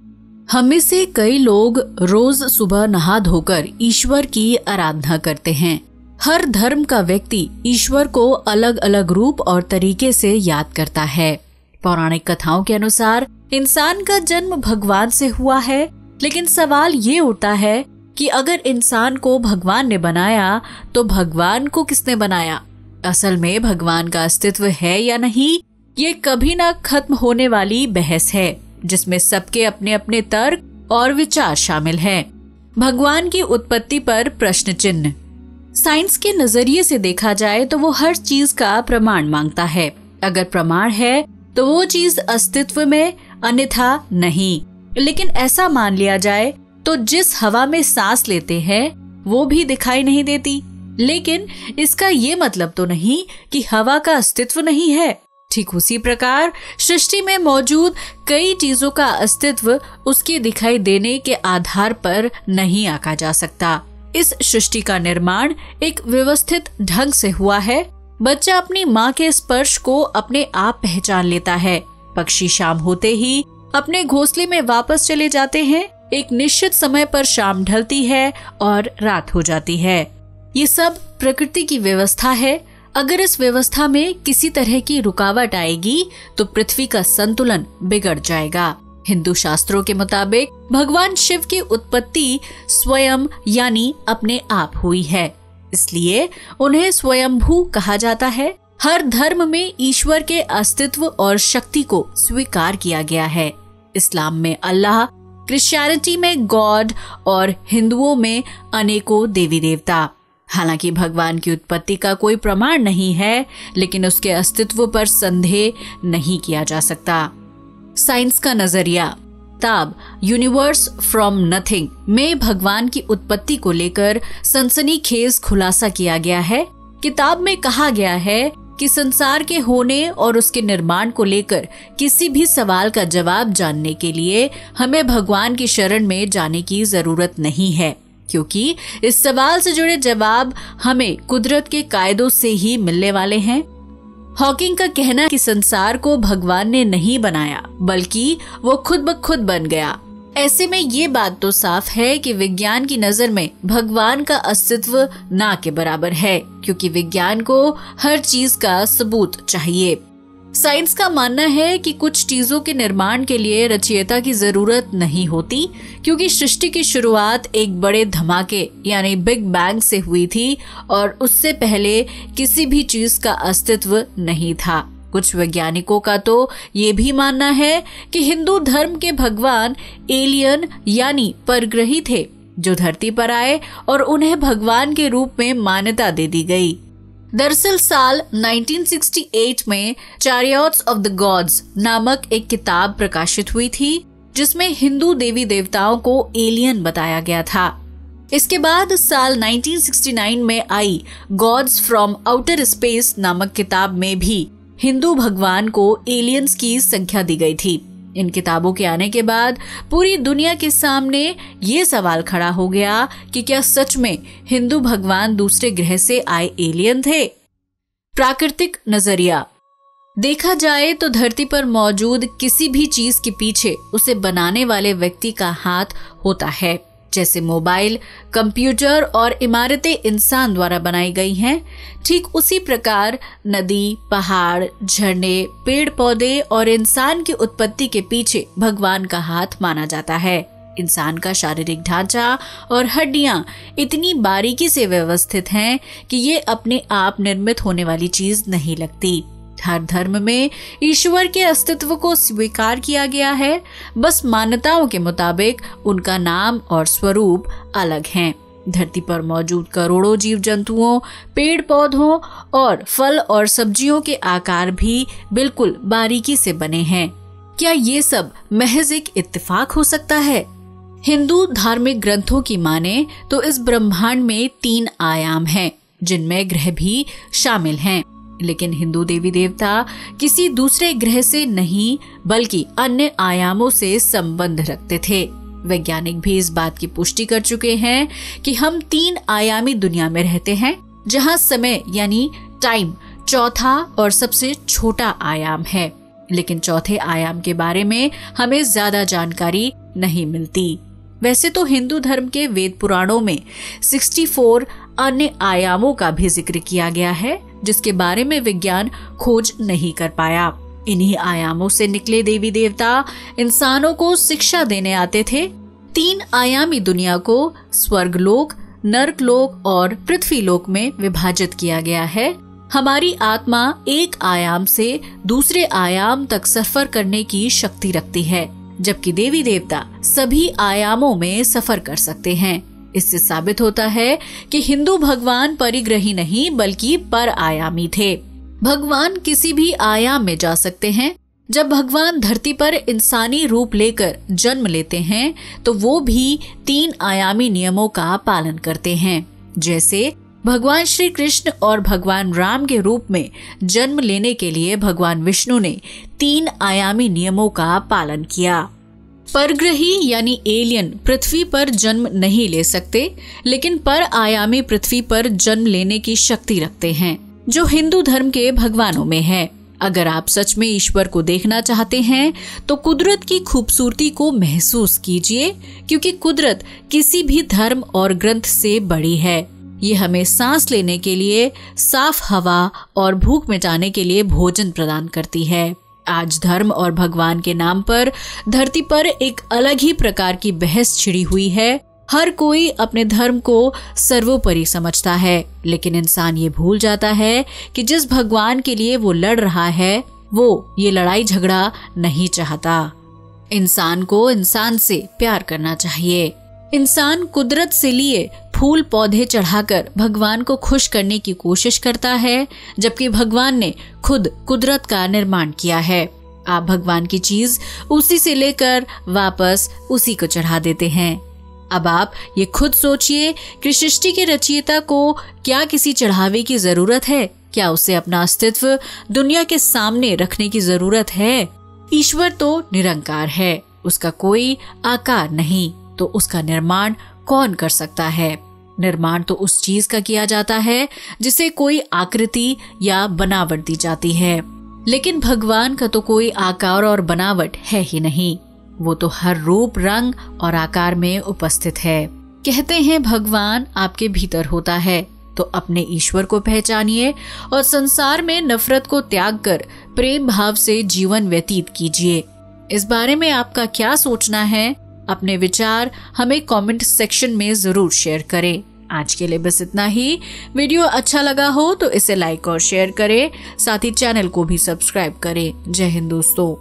हम में से कई लोग रोज सुबह नहा धोकर ईश्वर की आराधना करते हैं। हर धर्म का व्यक्ति ईश्वर को अलग अलग रूप और तरीके से याद करता है। पौराणिक कथाओं के अनुसार इंसान का जन्म भगवान से हुआ है, लेकिन सवाल ये उठता है कि अगर इंसान को भगवान ने बनाया तो भगवान को किसने बनाया? असल में भगवान का अस्तित्व है या नहीं, ये कभी ना खत्म होने वाली बहस है, जिसमें सबके अपने अपने तर्क और विचार शामिल हैं। भगवान की उत्पत्ति पर प्रश्न चिन्ह। साइंस के नजरिए से देखा जाए तो वो हर चीज का प्रमाण मांगता है। अगर प्रमाण है तो वो चीज अस्तित्व में, अन्यथा नहीं। लेकिन ऐसा मान लिया जाए तो जिस हवा में सांस लेते हैं वो भी दिखाई नहीं देती, लेकिन इसका ये मतलब तो नहीं कि हवा का अस्तित्व नहीं है। ठीक उसी प्रकार सृष्टि में मौजूद कई चीजों का अस्तित्व उसके दिखाई देने के आधार पर नहीं आंका जा सकता। इस सृष्टि का निर्माण एक व्यवस्थित ढंग से हुआ है। बच्चा अपनी माँ के स्पर्श को अपने आप पहचान लेता है। पक्षी शाम होते ही अपने घोंसले में वापस चले जाते हैं। एक निश्चित समय पर शाम ढलती है और रात हो जाती है। ये सब प्रकृति की व्यवस्था है। अगर इस व्यवस्था में किसी तरह की रुकावट आएगी तो पृथ्वी का संतुलन बिगड़ जाएगा। हिंदू शास्त्रों के मुताबिक भगवान शिव की उत्पत्ति स्वयं यानी अपने आप हुई है, इसलिए उन्हें स्वयंभू कहा जाता है। हर धर्म में ईश्वर के अस्तित्व और शक्ति को स्वीकार किया गया है। इस्लाम में अल्लाह, क्रिश्चियनिटी में गॉड और हिंदुओं में अनेकों देवी देवता। हालांकि भगवान की उत्पत्ति का कोई प्रमाण नहीं है, लेकिन उसके अस्तित्व पर संदेह नहीं किया जा सकता। साइंस का नजरिया। किताब यूनिवर्स फ्रॉम नथिंग में भगवान की उत्पत्ति को लेकर सनसनीखेज खुलासा किया गया है। किताब में कहा गया है कि संसार के होने और उसके निर्माण को लेकर किसी भी सवाल का जवाब जानने के लिए हमें भगवान की शरण में जाने की जरूरत नहीं है, क्योंकि इस सवाल से जुड़े जवाब हमें कुदरत के कायदों से ही मिलने वाले हैं। हॉकिंग का कहना है कि संसार को भगवान ने नहीं बनाया, बल्कि वो खुद ब खुद बन गया। ऐसे में ये बात तो साफ है कि विज्ञान की नजर में भगवान का अस्तित्व ना के बराबर है, क्योंकि विज्ञान को हर चीज का सबूत चाहिए। साइंस का मानना है कि कुछ चीजों के निर्माण के लिए रचयिता की जरूरत नहीं होती, क्योंकि सृष्टि की शुरुआत एक बड़े धमाके यानी बिग बैंग से हुई थी और उससे पहले किसी भी चीज का अस्तित्व नहीं था। कुछ वैज्ञानिकों का तो ये भी मानना है कि हिंदू धर्म के भगवान एलियन यानी परग्रही थे, जो धरती पर आए और उन्हें भगवान के रूप में मान्यता दे दी गई। दरअसल साल 1968 में चैरियट्स ऑफ द गॉड्स नामक एक किताब प्रकाशित हुई थी, जिसमें हिंदू देवी देवताओं को एलियन बताया गया था। इसके बाद साल 1969 में आई गॉड्स फ्रॉम आउटर स्पेस नामक किताब में भी हिंदू भगवान को एलियंस की संख्या दी गई थी। इन किताबों के आने के बाद पूरी दुनिया के सामने ये सवाल खड़ा हो गया कि क्या सच में हिंदू भगवान दूसरे ग्रह से आए एलियन थे? प्राकृतिक नजरिया। देखा जाए तो धरती पर मौजूद किसी भी चीज के पीछे उसे बनाने वाले व्यक्ति का हाथ होता है। जैसे मोबाइल, कंप्यूटर और इमारतें इंसान द्वारा बनाई गई हैं, ठीक उसी प्रकार नदी, पहाड़, झरने, पेड़ पौधे और इंसान की उत्पत्ति के पीछे भगवान का हाथ माना जाता है। इंसान का शारीरिक ढांचा और हड्डियां इतनी बारीकी से व्यवस्थित हैं कि ये अपने आप निर्मित होने वाली चीज नहीं लगती। हर धर्म में ईश्वर के अस्तित्व को स्वीकार किया गया है, बस मान्यताओं के मुताबिक उनका नाम और स्वरूप अलग हैं। धरती पर मौजूद करोड़ों जीव जंतुओं, पेड़ पौधों और फल और सब्जियों के आकार भी बिल्कुल बारीकी से बने हैं। क्या ये सब महज एक इत्तेफाक हो सकता है? हिंदू धार्मिक ग्रंथों की माने तो इस ब्रह्मांड में 3 आयाम हैं, जिनमें ग्रह भी शामिल हैं। लेकिन हिंदू देवी देवता किसी दूसरे ग्रह से नहीं बल्कि अन्य आयामों से संबंध रखते थे। वैज्ञानिक भी इस बात की पुष्टि कर चुके हैं कि हम 3 आयामी दुनिया में रहते हैं, जहां समय यानी टाइम चौथा और सबसे छोटा आयाम है। लेकिन चौथे आयाम के बारे में हमें ज्यादा जानकारी नहीं मिलती। वैसे तो हिंदू धर्म के वेद पुराणों में 64 अन्य आयामों का भी जिक्र किया गया है, जिसके बारे में विज्ञान खोज नहीं कर पाया। इन्हीं आयामों से निकले देवी देवता इंसानों को शिक्षा देने आते थे। 3 आयामी दुनिया को स्वर्गलोक, नरकलोक और पृथ्वीलोक में विभाजित किया गया है। हमारी आत्मा एक आयाम से दूसरे आयाम तक सफर करने की शक्ति रखती है, जबकि देवी देवता सभी आयामों में सफर कर सकते हैं। इससे साबित होता है कि हिंदू भगवान परिग्रही नहीं बल्कि पर आयामी थे। भगवान किसी भी आयाम में जा सकते हैं। जब भगवान धरती पर इंसानी रूप लेकर जन्म लेते हैं तो वो भी 3 आयामी नियमों का पालन करते हैं। जैसे भगवान श्री कृष्ण और भगवान राम के रूप में जन्म लेने के लिए भगवान विष्णु ने 3 आयामी नियमों का पालन किया। परग्रही यानी एलियन पृथ्वी पर जन्म नहीं ले सकते, लेकिन पर आयामी पृथ्वी पर जन्म लेने की शक्ति रखते हैं, जो हिंदू धर्म के भगवानों में है। अगर आप सच में ईश्वर को देखना चाहते हैं तो कुदरत की खूबसूरती को महसूस कीजिए, क्योंकि कुदरत किसी भी धर्म और ग्रंथ से बड़ी है। ये हमें सांस लेने के लिए साफ हवा और भूख मिटाने के लिए भोजन प्रदान करती है। आज धर्म और भगवान के नाम पर धरती पर एक अलग ही प्रकार की बहस छिड़ी हुई है। हर कोई अपने धर्म को सर्वोपरि समझता है, लेकिन इंसान ये भूल जाता है कि जिस भगवान के लिए वो लड़ रहा है वो ये लड़ाई झगड़ा नहीं चाहता। इंसान को इंसान से प्यार करना चाहिए। इंसान कुदरत से लिए फूल पौधे चढ़ाकर भगवान को खुश करने की कोशिश करता है, जबकि भगवान ने खुद कुदरत का निर्माण किया है। आप भगवान की चीज उसी से लेकर वापस उसी को चढ़ा देते हैं। अब आप ये खुद सोचिए कि सृष्टि के रचयिता को क्या किसी चढ़ावे की जरूरत है? क्या उसे अपना अस्तित्व दुनिया के सामने रखने की जरूरत है? ईश्वर तो निरंकार है, उसका कोई आकार नहीं, तो उसका निर्माण कौन कर सकता है? निर्माण तो उस चीज का किया जाता है जिसे कोई आकृति या बनावट दी जाती है, लेकिन भगवान का तो कोई आकार और बनावट है ही नहीं। वो तो हर रूप, रंग और आकार में उपस्थित है। कहते हैं भगवान आपके भीतर होता है, तो अपने ईश्वर को पहचानिए और संसार में नफरत को त्याग कर प्रेम भाव से जीवन व्यतीत कीजिए। इस बारे में आपका क्या सोचना है? अपने विचार हमें कमेंट सेक्शन में जरूर शेयर करें। आज के लिए बस इतना ही। वीडियो अच्छा लगा हो तो इसे लाइक और शेयर करें, साथ ही चैनल को भी सब्सक्राइब करें। जय हिंद दोस्तों।